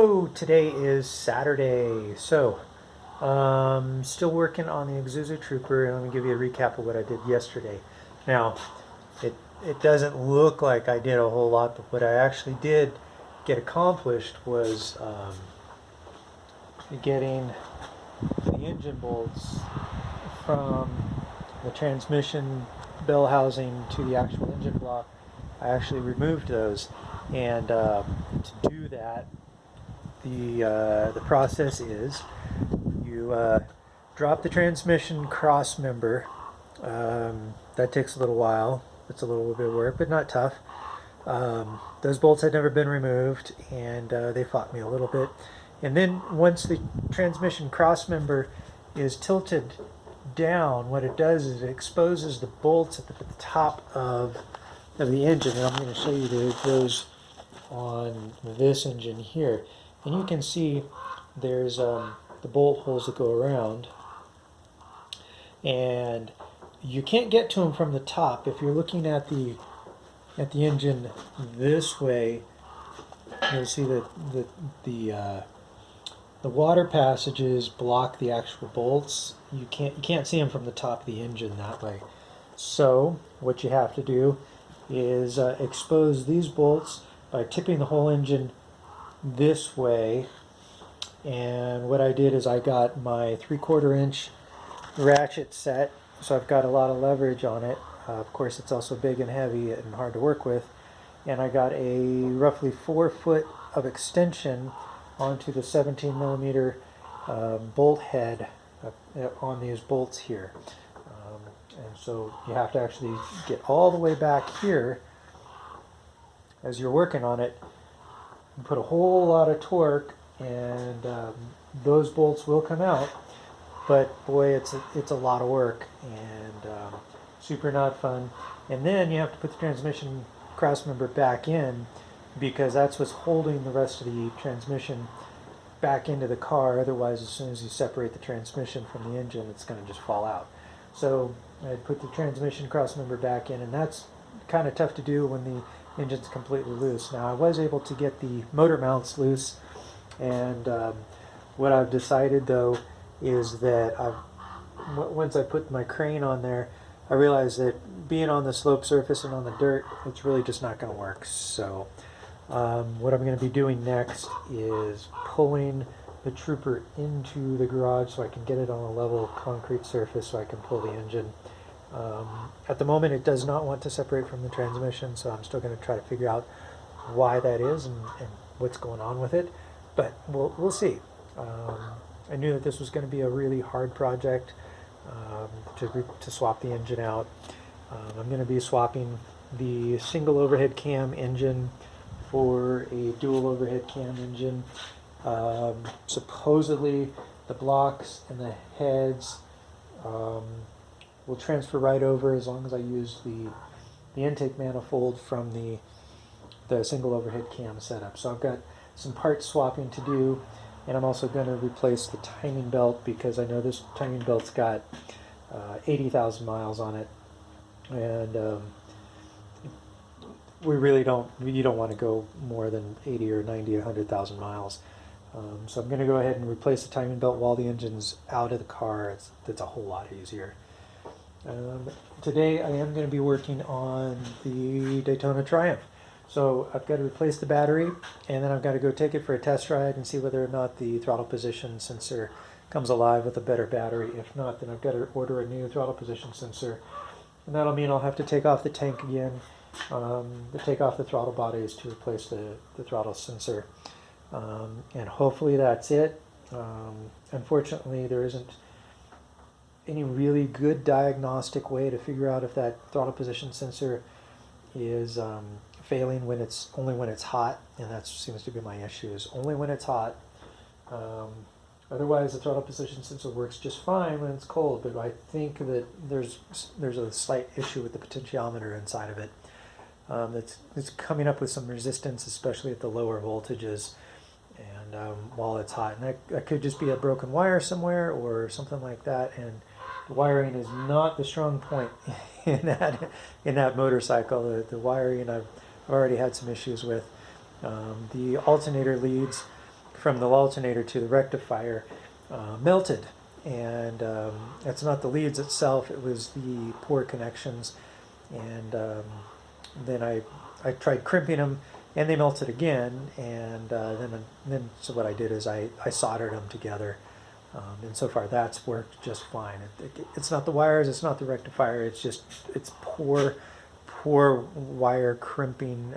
Hello, today is Saturday. Still working on the Isuzu Trooper, and let me give you a recap of what I did yesterday. Now, it, it doesn't look like I did a whole lot, but what I actually did get accomplished was getting the engine bolts from the transmission bell housing to the actual engine block. I actually removed those, and to do that, the process is you drop the transmission cross member. That takes a little while. It's a little bit of work, but not tough. Those bolts had never been removed, and they fought me a little bit. And then once the transmission cross member is tilted down, what it does is it exposes the bolts at the top of the engine. And I'm going to show you those on this engine here. And you can see there's the bolt holes that go around, and you can't get to them from the top. If you're looking at the engine this way, you'll see that the water passages block the actual bolts. You can't see them from the top of the engine that way. So what you have to do is expose these bolts by tipping the whole engine this way. And what I did is I got my 3/4 inch ratchet set, so I've got a lot of leverage on it. Of course, it's also big and heavy and hard to work with. And I got a roughly 4 foot of extension onto the 17 millimeter bolt head on these bolts here. And so you have to actually get all the way back here as you're working on it. You put a whole lot of torque, and those bolts will come out. But boy, it's a lot of work, and super not fun. And then you have to put the transmission cross member back in, because that's what's holding the rest of the transmission back into the car. Otherwise, as soon as you separate the transmission from the engine, it's going to just fall out. So I put the transmission cross member back in, and that's kind of tough to do when the engine's completely loose. Now, I was able to get the motor mounts loose, and what I've decided though is that once I put my crane on there, I realized that being on the slope surface and on the dirt, it's really just not going to work. So what I'm going to be doing next is pulling the Trooper into the garage so I can get it on a level concrete surface so I can pull the engine. At the moment, it does not want to separate from the transmission, so I'm still going to try to figure out why that is and what's going on with it. But we'll see. I knew that this was going to be a really hard project to swap the engine out. I'm going to be swapping the single overhead cam engine for a dual overhead cam engine. Supposedly the blocks and the heads will transfer right over as long as I use the intake manifold from the single overhead cam setup. So I've got some part swapping to do, and I'm also going to replace the timing belt, because I know this timing belt's got 80,000 miles on it, and you don't want to go more than 80 or 90 or 100,000 miles. So I'm going to go ahead and replace the timing belt while the engine's out of the car. It's a whole lot easier. Today I am going to be working on the Daytona Triumph. So I've got to replace the battery, and then I've got to go take it for a test ride and see whether or not the throttle position sensor comes alive with a better battery. If not, then I've got to order a new throttle position sensor, and that'll mean I'll have to take off the tank again, take off the throttle bodies to replace the throttle sensor, and hopefully that's it. Unfortunately, there isn't any really good diagnostic way to figure out if that throttle position sensor is failing only when it's hot, and that seems to be my issue, is only when it's hot. Otherwise, the throttle position sensor works just fine when it's cold, but I think that there's a slight issue with the potentiometer inside of it. It's coming up with some resistance, especially at the lower voltages, and while it's hot. And that could just be a broken wire somewhere or something like that, and the wiring is not the strong point in that motorcycle. The wiring I've already had some issues with. The alternator leads from the alternator to the rectifier melted. And it's not the leads itself, it was the poor connections. And then I tried crimping them, and they melted again. And then so what I did is I soldered them together. And so far that's worked just fine. It's not the wires, it's not the rectifier, it's poor wire crimping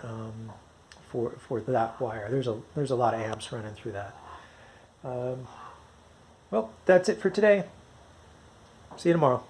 for that wire. There's a lot of amps running through that. Well, that's it for today. See you tomorrow.